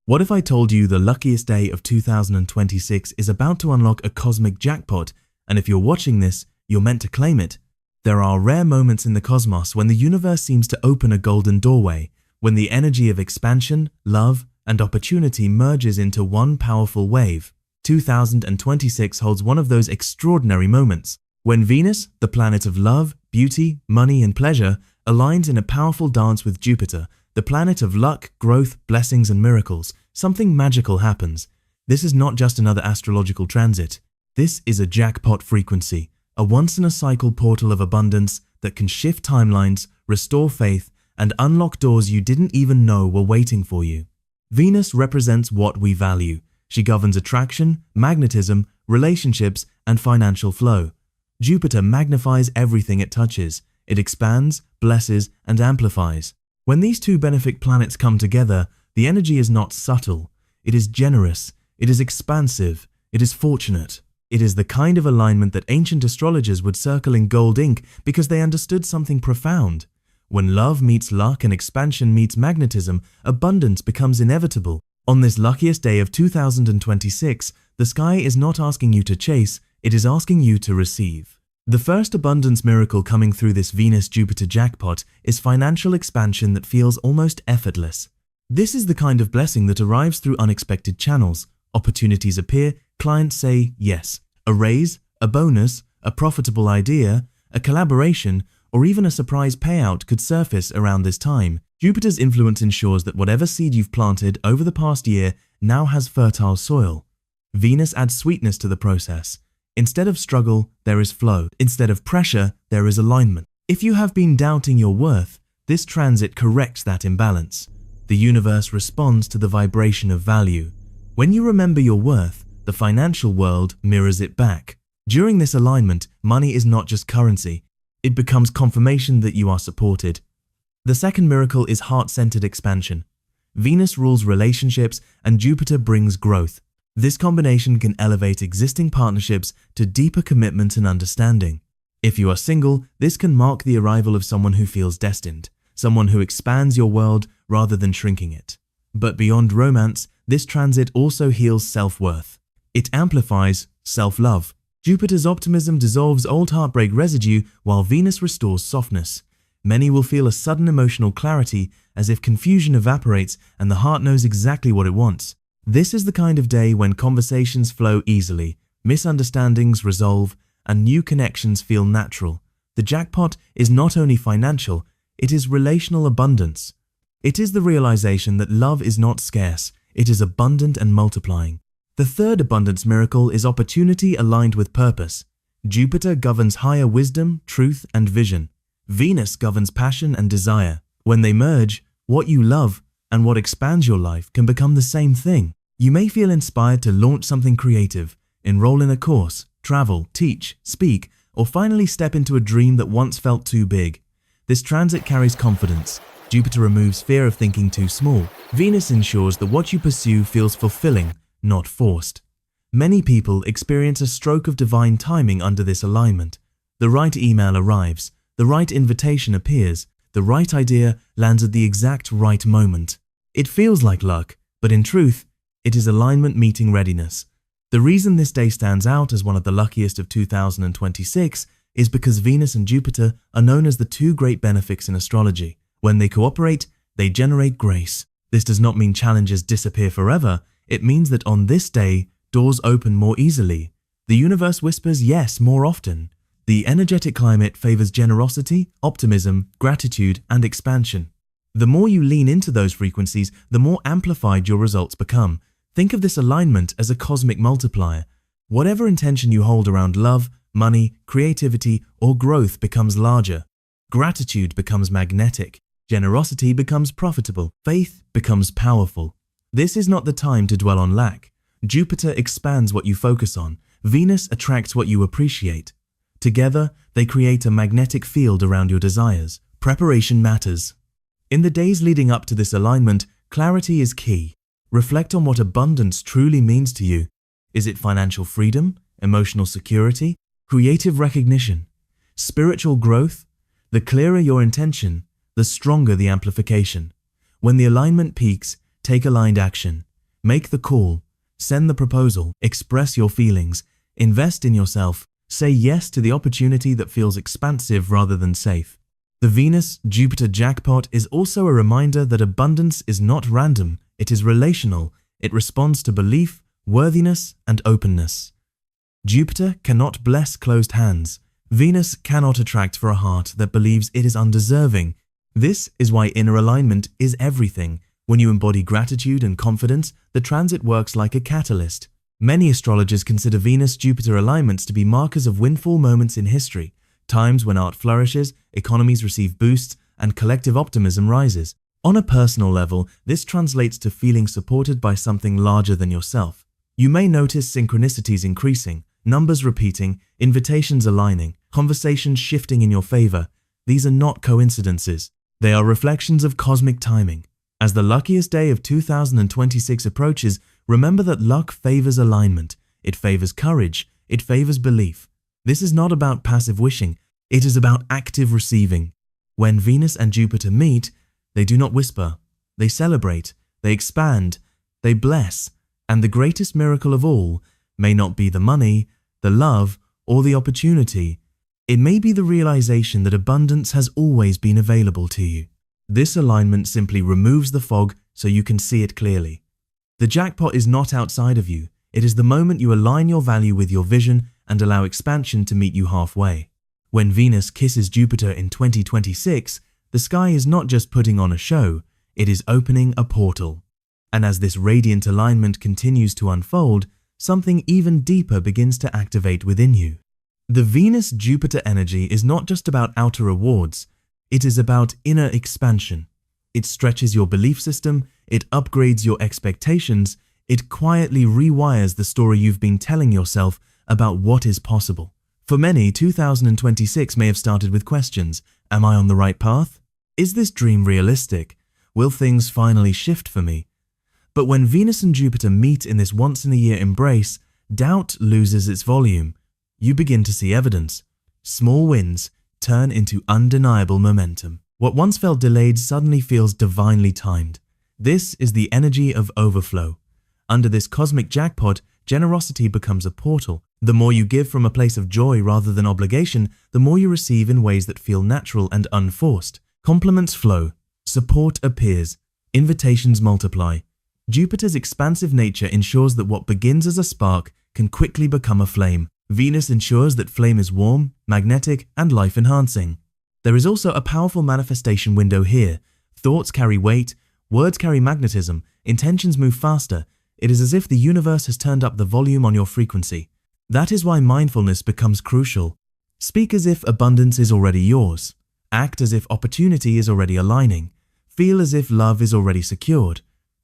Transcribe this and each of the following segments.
What if I told you the luckiest day of 2026 is about to unlock a cosmic jackpot, and if you're watching this, you're meant to claim it? There are rare moments in the cosmos when the universe seems to open a golden doorway, when the energy of expansion, love, and opportunity merges into one powerful wave. 2026 holds one of those extraordinary moments, when Venus, the planet of love, beauty, money, and pleasure, aligns in a powerful dance with Jupiter, the planet of luck, growth, blessings, and miracles. Something magical happens. This is not just another astrological transit. This is a jackpot frequency, a once-in-a-cycle portal of abundance that can shift timelines, restore faith, and unlock doors you didn't even know were waiting for you. Venus represents what we value. She governs attraction, magnetism, relationships, and financial flow. Jupiter magnifies everything it touches. It expands, blesses, and amplifies. When these two benefic planets come together, the energy is not subtle. It is generous. It is expansive. It is fortunate. It is the kind of alignment that ancient astrologers would circle in gold ink because they understood something profound. When love meets luck and expansion meets magnetism, abundance becomes inevitable. On this luckiest day of 2026, the sky is not asking you to chase, it is asking you to receive. The first abundance miracle coming through this Venus-Jupiter jackpot is financial expansion that feels almost effortless. This is the kind of blessing that arrives through unexpected channels. Opportunities appear, clients say yes. A raise, a bonus, a profitable idea, a collaboration, or even a surprise payout could surface around this time. Jupiter's influence ensures that whatever seed you've planted over the past year now has fertile soil. Venus adds sweetness to the process. Instead of struggle, there is flow. Instead of pressure, there is alignment. If you have been doubting your worth, this transit corrects that imbalance. The universe responds to the vibration of value. When you remember your worth, the financial world mirrors it back. During this alignment, money is not just currency. It becomes confirmation that you are supported. The second miracle is heart-centered expansion. Venus rules relationships and Jupiter brings growth. This combination can elevate existing partnerships to deeper commitment and understanding. If you are single, this can mark the arrival of someone who feels destined, someone who expands your world rather than shrinking it. But beyond romance, this transit also heals self-worth. It amplifies self-love. Jupiter's optimism dissolves old heartbreak residue while Venus restores softness. Many will feel a sudden emotional clarity, as if confusion evaporates and the heart knows exactly what it wants. This is the kind of day when conversations flow easily, misunderstandings resolve, and new connections feel natural. The jackpot is not only financial, it is relational abundance. It is the realization that love is not scarce, it is abundant and multiplying. The third abundance miracle is opportunity aligned with purpose. Jupiter governs higher wisdom, truth, and vision. Venus governs passion and desire. When they merge, what you love and what expands your life can become the same thing. You may feel inspired to launch something creative, enroll in a course, travel, teach, speak, or finally step into a dream that once felt too big. This transit carries confidence. Jupiter removes fear of thinking too small. Venus ensures that what you pursue feels fulfilling, not forced. Many people experience a stroke of divine timing under this alignment. The right email arrives, the right invitation appears, the right idea lands at the exact right moment. It feels like luck, but in truth, it is alignment meeting readiness. The reason this day stands out as one of the luckiest of 2026 is because Venus and Jupiter are known as the two great benefics in astrology. When they cooperate, they generate grace. This does not mean challenges disappear forever. It means that on this day, doors open more easily. The universe whispers yes more often. The energetic climate favors generosity, optimism, gratitude, and expansion. The more you lean into those frequencies, the more amplified your results become. Think of this alignment as a cosmic multiplier. Whatever intention you hold around love, money, creativity, or growth becomes larger. Gratitude becomes magnetic. Generosity becomes profitable. Faith becomes powerful. This is not the time to dwell on lack. Jupiter expands what you focus on. Venus attracts what you appreciate. Together, they create a magnetic field around your desires. Preparation matters. In the days leading up to this alignment, clarity is key. Reflect on what abundance truly means to you. Is it financial freedom, emotional security, creative recognition, spiritual growth? The clearer your intention, the stronger the amplification. When the alignment peaks, take aligned action. Make the call, send the proposal, express your feelings, invest in yourself, say yes to the opportunity that feels expansive rather than safe. The Venus-Jupiter jackpot is also a reminder that abundance is not random, it is relational, it responds to belief, worthiness, and openness. Jupiter cannot bless closed hands. Venus cannot attract for a heart that believes it is undeserving. This is why inner alignment is everything. When you embody gratitude and confidence, the transit works like a catalyst. Many astrologers consider Venus-Jupiter alignments to be markers of windfall moments in history, times when art flourishes, economies receive boosts, and collective optimism rises. On a personal level, this translates to feeling supported by something larger than yourself. You may notice synchronicities increasing, numbers repeating, invitations aligning, conversations shifting in your favor. These are not coincidences. They are reflections of cosmic timing. As the luckiest day of 2026 approaches, remember that luck favors alignment. It favors courage. It favors belief. This is not about passive wishing. It is about active receiving. When Venus and Jupiter meet, they do not whisper. They celebrate. They expand. They bless. And the greatest miracle of all may not be the money, the love, or the opportunity. It may be the realization that abundance has always been available to you. This alignment simply removes the fog so you can see it clearly. The jackpot is not outside of you. It is the moment you align your value with your vision and allow expansion to meet you halfway. When Venus kisses Jupiter in 2026, the sky is not just putting on a show, it is opening a portal. And as this radiant alignment continues to unfold, something even deeper begins to activate within you. The Venus-Jupiter energy is not just about outer rewards, it is about inner expansion. It stretches your belief system, it upgrades your expectations, it quietly rewires the story you've been telling yourself about what is possible. For many, 2026 may have started with questions. Am I on the right path? Is this dream realistic? Will things finally shift for me? But when Venus and Jupiter meet in this once-in-a-year embrace, doubt loses its volume. You begin to see evidence. Small wins turn into undeniable momentum. What once felt delayed suddenly feels divinely timed. This is the energy of overflow. Under this cosmic jackpot, generosity becomes a portal. The more you give from a place of joy rather than obligation, the more you receive in ways that feel natural and unforced. Compliments flow. Support appears. Invitations multiply. Jupiter's expansive nature ensures that what begins as a spark can quickly become a flame. Venus ensures that flame is warm, magnetic, and life-enhancing. There is also a powerful manifestation window here. Thoughts carry weight, words carry magnetism, intentions move faster. It is as if the universe has turned up the volume on your frequency. That is why mindfulness becomes crucial. Speak as if abundance is already yours. Act as if opportunity is already aligning. Feel as if love is already secured.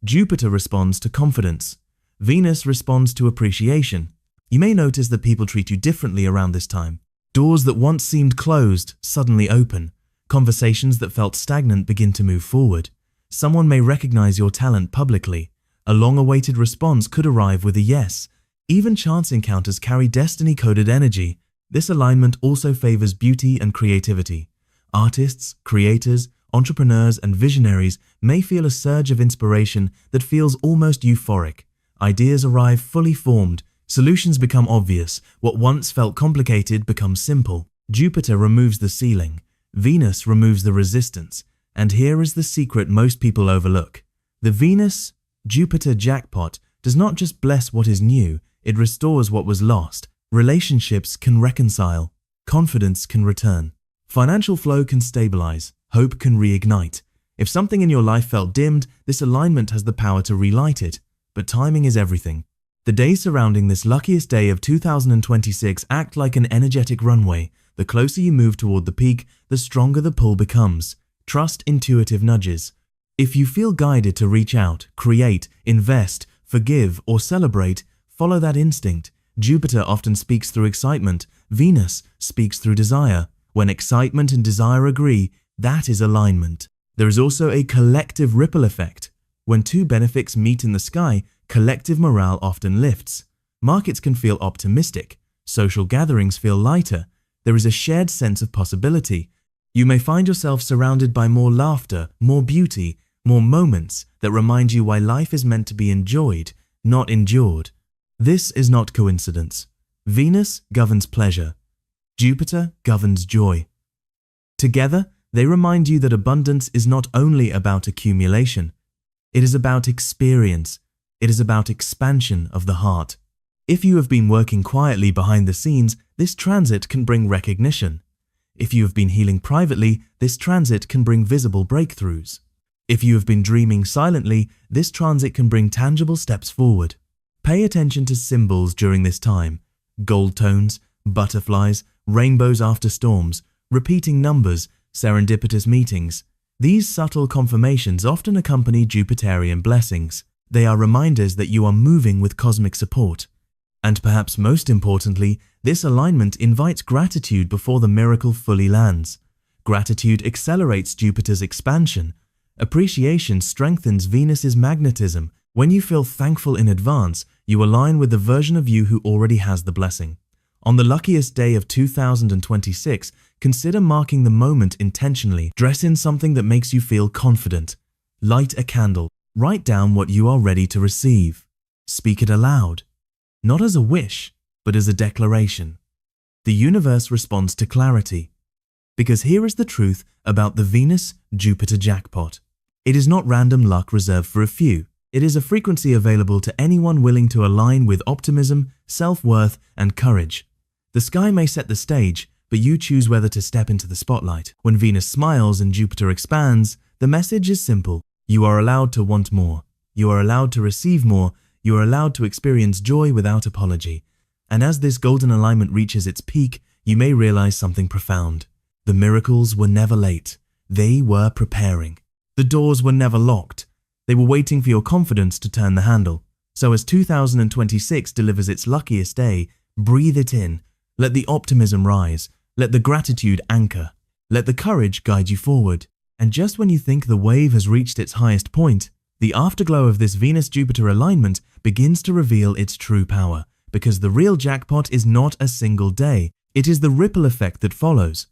Jupiter responds to confidence. Venus responds to appreciation. You may notice that people treat you differently around this time. Doors that once seemed closed suddenly open. Conversations that felt stagnant begin to move forward. Someone may recognize your talent publicly. A long-awaited response could arrive with a yes. Even chance encounters carry destiny-coded energy. This alignment also favors beauty and creativity. Artists, creators, entrepreneurs, and visionaries may feel a surge of inspiration that feels almost euphoric. Ideas arrive fully formed. Solutions become obvious. What once felt complicated becomes simple. Jupiter removes the ceiling. Venus removes the resistance. And here is the secret most people overlook. The Venus-Jupiter jackpot does not just bless what is new, it restores what was lost. Relationships can reconcile. Confidence can return. Financial flow can stabilize. Hope can reignite. If something in your life felt dimmed, this alignment has the power to relight it. But timing is everything. The days surrounding this luckiest day of 2026 act like an energetic runway. The closer you move toward the peak, the stronger the pull becomes. Trust intuitive nudges. If you feel guided to reach out, create, invest, forgive, or celebrate, follow that instinct. Jupiter often speaks through excitement. Venus speaks through desire. When excitement and desire agree, that is alignment. There is also a collective ripple effect. When two benefics meet in the sky, collective morale often lifts. Markets can feel optimistic. Social gatherings feel lighter. There is a shared sense of possibility. You may find yourself surrounded by more laughter, more beauty, more moments that remind you why life is meant to be enjoyed, not endured. This is not coincidence. Venus governs pleasure. Jupiter governs joy. Together, they remind you that abundance is not only about accumulation. It is about experience. It is about expansion of the heart. If you have been working quietly behind the scenes, this transit can bring recognition. If you have been healing privately, this transit can bring visible breakthroughs. If you have been dreaming silently, this transit can bring tangible steps forward. Pay attention to symbols during this time: gold tones, butterflies, rainbows after storms, repeating numbers, serendipitous meetings. These subtle confirmations often accompany Jupiterian blessings. They are reminders that you are moving with cosmic support. And perhaps most importantly, this alignment invites gratitude before the miracle fully lands. Gratitude accelerates Jupiter's expansion. Appreciation strengthens Venus's magnetism. When you feel thankful in advance, you align with the version of you who already has the blessing. On the luckiest day of 2026, consider marking the moment intentionally. Dress in something that makes you feel confident. Light a candle. Write down what you are ready to receive. Speak it aloud. Not as a wish, but as a declaration. The universe responds to clarity. Because here is the truth about the Venus-Jupiter jackpot. It is not random luck reserved for a few. It is a frequency available to anyone willing to align with optimism, self-worth, and courage. The sky may set the stage, but you choose whether to step into the spotlight. When Venus smiles and Jupiter expands, the message is simple. You are allowed to want more. You are allowed to receive more. You are allowed to experience joy without apology. And as this golden alignment reaches its peak, you may realize something profound. The miracles were never late. They were preparing. The doors were never locked. They were waiting for your confidence to turn the handle. So as 2026 delivers its luckiest day, breathe it in. Let the optimism rise. Let the gratitude anchor. Let the courage guide you forward. And just when you think the wave has reached its highest point, the afterglow of this Venus-Jupiter alignment begins to reveal its true power, because the real jackpot is not a single day. It is the ripple effect that follows.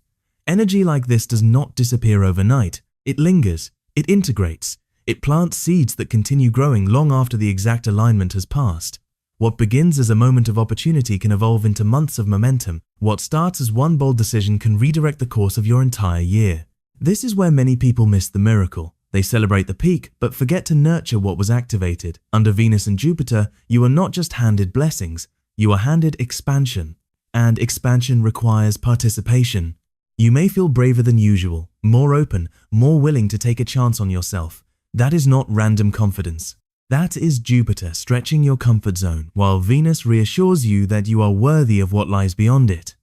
Energy like this does not disappear overnight. It lingers. It integrates. It plants seeds that continue growing long after the exact alignment has passed. What begins as a moment of opportunity can evolve into months of momentum. What starts as one bold decision can redirect the course of your entire year. This is where many people miss the miracle. They celebrate the peak, but forget to nurture what was activated. Under Venus and Jupiter, you are not just handed blessings, you are handed expansion. And expansion requires participation. You may feel braver than usual, more open, more willing to take a chance on yourself. That is not random confidence. That is Jupiter stretching your comfort zone, while Venus reassures you that you are worthy of what lies beyond it.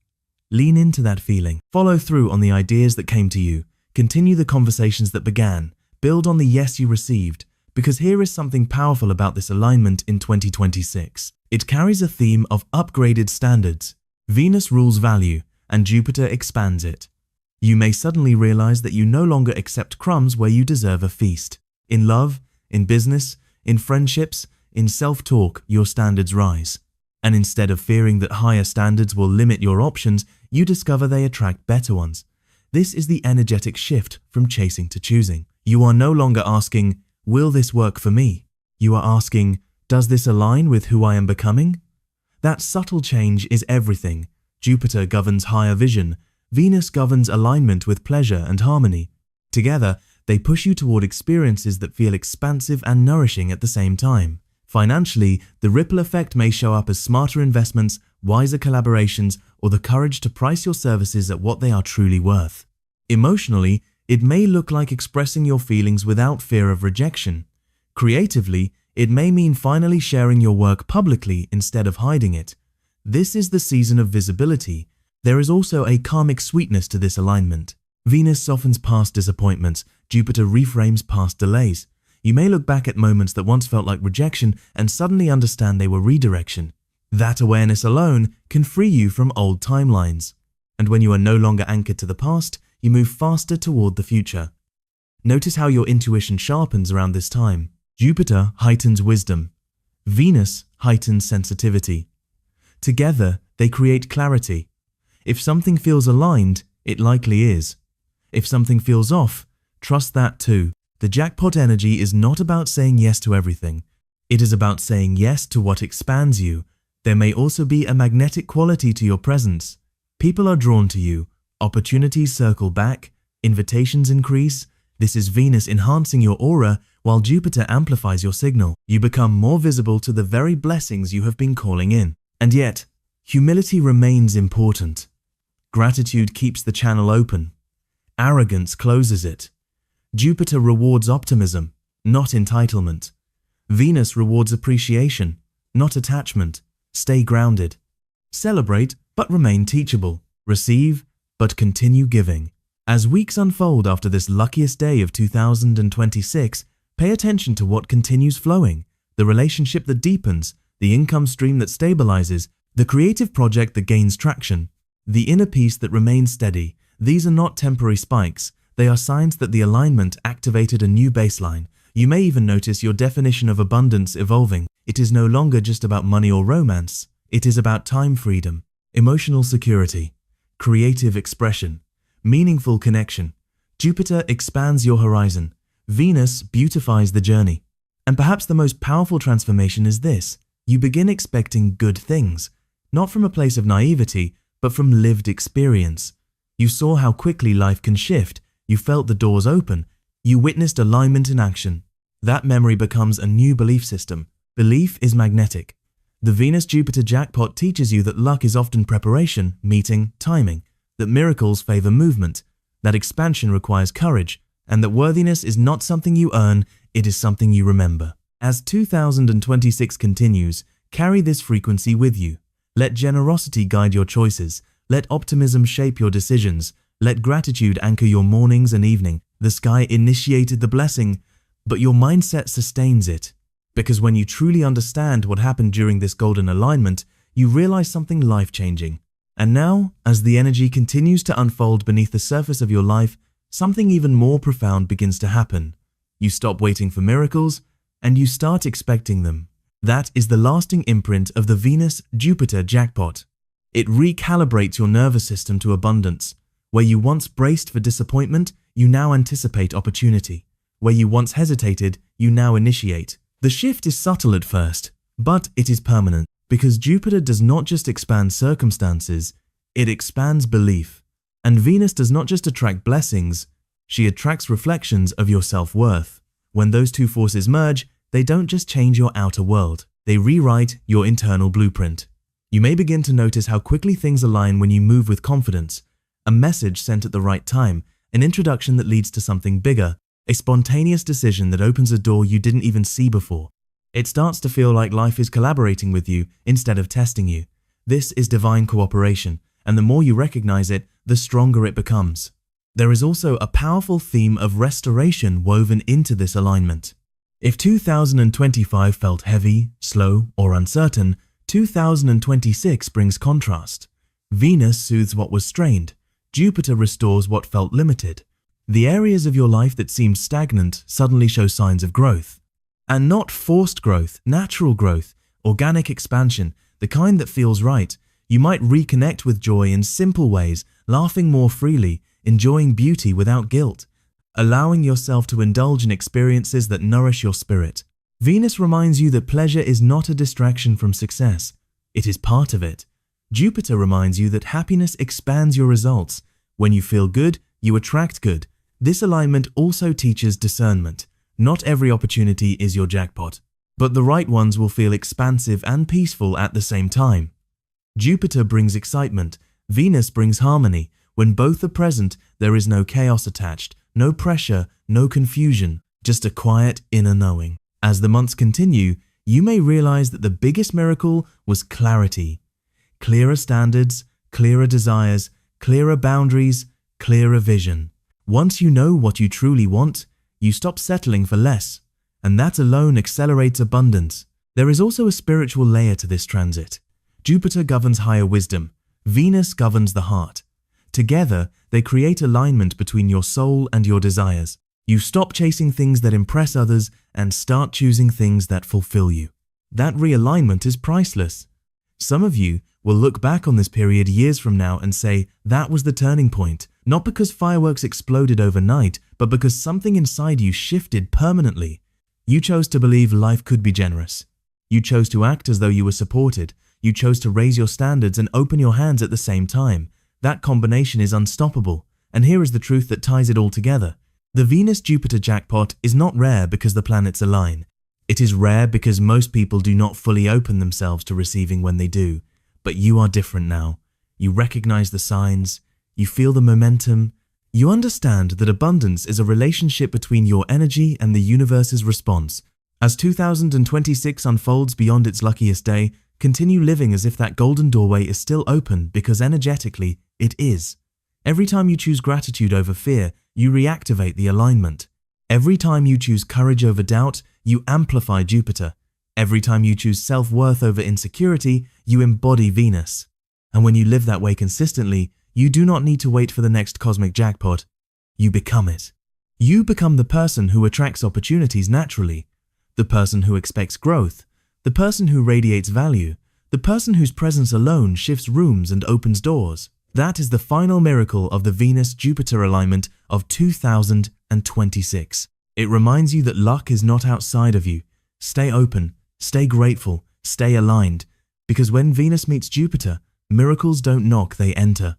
Lean into that feeling. Follow through on the ideas that came to you. Continue the conversations that began. Build on the yes you received, because here is something powerful about this alignment in 2026. It carries a theme of upgraded standards. Venus rules value, and Jupiter expands it. You may suddenly realize that you no longer accept crumbs where you deserve a feast. In love, in business, in friendships, in self-talk, your standards rise. And instead of fearing that higher standards will limit your options, you discover they attract better ones. This is the energetic shift from chasing to choosing. You are no longer asking, will this work for me? You are asking, does this align with who I am becoming? That subtle change is everything. Jupiter governs higher vision. Venus governs alignment with pleasure and harmony. Together, they push you toward experiences that feel expansive and nourishing at the same time. Financially, the ripple effect may show up as smarter investments, wiser collaborations, or the courage to price your services at what they are truly worth. Emotionally, it may look like expressing your feelings without fear of rejection. Creatively, it may mean finally sharing your work publicly instead of hiding it. This is the season of visibility. There is also a karmic sweetness to this alignment. Venus softens past disappointments. Jupiter reframes past delays. You may look back at moments that once felt like rejection and suddenly understand they were redirection. That awareness alone can free you from old timelines. And when you are no longer anchored to the past, you move faster toward the future. Notice how your intuition sharpens around this time. Jupiter heightens wisdom. Venus heightens sensitivity. Together, they create clarity. If something feels aligned, it likely is. If something feels off, trust that too. The jackpot energy is not about saying yes to everything. It is about saying yes to what expands you. There may also be a magnetic quality to your presence. People are drawn to you. Opportunities circle back. Invitations increase. This is Venus enhancing your aura while Jupiter amplifies your signal. You become more visible to the very blessings you have been calling in. And yet, humility remains important. Gratitude keeps the channel open. Arrogance closes it. Jupiter rewards optimism, not entitlement. Venus rewards appreciation, not attachment. Stay grounded. Celebrate, but remain teachable. Receive, but continue giving. As weeks unfold after this luckiest day of 2026, pay attention to what continues flowing, the relationship that deepens, the income stream that stabilizes, the creative project that gains traction, the inner peace that remains steady. These are not temporary spikes. They are signs that the alignment activated a new baseline. You may even notice your definition of abundance evolving. It is no longer just about money or romance. It is about time freedom, emotional security, creative expression, meaningful connection. Jupiter expands your horizon. Venus beautifies the journey. And perhaps the most powerful transformation is this. You begin expecting good things, not from a place of naivety, but from lived experience. You saw how quickly life can shift. You felt the doors open. You witnessed alignment in action. That memory becomes a new belief system. Belief is magnetic. The Venus-Jupiter jackpot teaches you that luck is often preparation, meeting, timing, that miracles favor movement, that expansion requires courage, and that worthiness is not something you earn, it is something you remember. As 2026 continues, carry this frequency with you. Let generosity guide your choices. Let optimism shape your decisions. Let gratitude anchor your mornings and evening. The sky initiated the blessing, but your mindset sustains it. Because when you truly understand what happened during this golden alignment, you realize something life-changing. And now, as the energy continues to unfold beneath the surface of your life, something even more profound begins to happen. You stop waiting for miracles, and you start expecting them. That is the lasting imprint of the Venus-Jupiter jackpot. It recalibrates your nervous system to abundance. Where you once braced for disappointment, you now anticipate opportunity. Where you once hesitated, you now initiate. The shift is subtle at first, but it is permanent, because Jupiter does not just expand circumstances, it expands belief. And Venus does not just attract blessings, she attracts reflections of your self-worth. When those two forces merge, they don't just change your outer world, they rewrite your internal blueprint. You may begin to notice how quickly things align when you move with confidence. A message sent at the right time, an introduction that leads to something bigger, a spontaneous decision that opens a door you didn't even see before. It starts to feel like life is collaborating with you instead of testing you. This is divine cooperation, and the more you recognize it, the stronger it becomes. There is also a powerful theme of restoration woven into this alignment. If 2025 felt heavy, slow, or uncertain, 2026 brings contrast. Venus soothes what was strained. Jupiter restores what felt limited. The areas of your life that seemed stagnant suddenly show signs of growth. And not forced growth, natural growth, organic expansion, the kind that feels right. You might reconnect with joy in simple ways, laughing more freely, enjoying beauty without guilt, allowing yourself to indulge in experiences that nourish your spirit. Venus reminds you that pleasure is not a distraction from success. It is part of it. Jupiter reminds you that happiness expands your results. When you feel good, you attract good. This alignment also teaches discernment. Not every opportunity is your jackpot, but the right ones will feel expansive and peaceful at the same time. Jupiter brings excitement. Venus brings harmony. When both are present, there is no chaos attached, no pressure, no confusion, just a quiet inner knowing. As the months continue, you may realize that the biggest miracle was clarity. Clearer standards, clearer desires, clearer boundaries, clearer vision. Once you know what you truly want, you stop settling for less, and that alone accelerates abundance. There is also a spiritual layer to this transit. Jupiter governs higher wisdom. Venus governs the heart. Together, they create alignment between your soul and your desires. You stop chasing things that impress others and start choosing things that fulfill you. That realignment is priceless. Some of you will look back on this period years from now and say that was the turning point, not because fireworks exploded overnight, but because something inside you shifted permanently. You chose to believe life could be generous. You chose to act as though you were supported. You chose to raise your standards and open your hands at the same time. That combination is unstoppable. And here is the truth that ties it all together. The Venus-Jupiter jackpot is not rare because the planets align. It is rare because most people do not fully open themselves to receiving when they do. But you are different now. You recognize the signs. You feel the momentum. You understand that abundance is a relationship between your energy and the universe's response. As 2026 unfolds beyond its luckiest day, continue living as if that golden doorway is still open because energetically it is. Every time you choose gratitude over fear, you reactivate the alignment. Every time you choose courage over doubt, you amplify Jupiter. Every time you choose self-worth over insecurity, you embody Venus. And when you live that way consistently, you do not need to wait for the next cosmic jackpot. You become it. You become the person who attracts opportunities naturally, the person who expects growth, the person who radiates value, the person whose presence alone shifts rooms and opens doors. That is the final miracle of the Venus-Jupiter alignment of 2026. It reminds you that luck is not outside of you. Stay open, stay grateful, stay aligned, because when Venus meets Jupiter, miracles don't knock, they enter.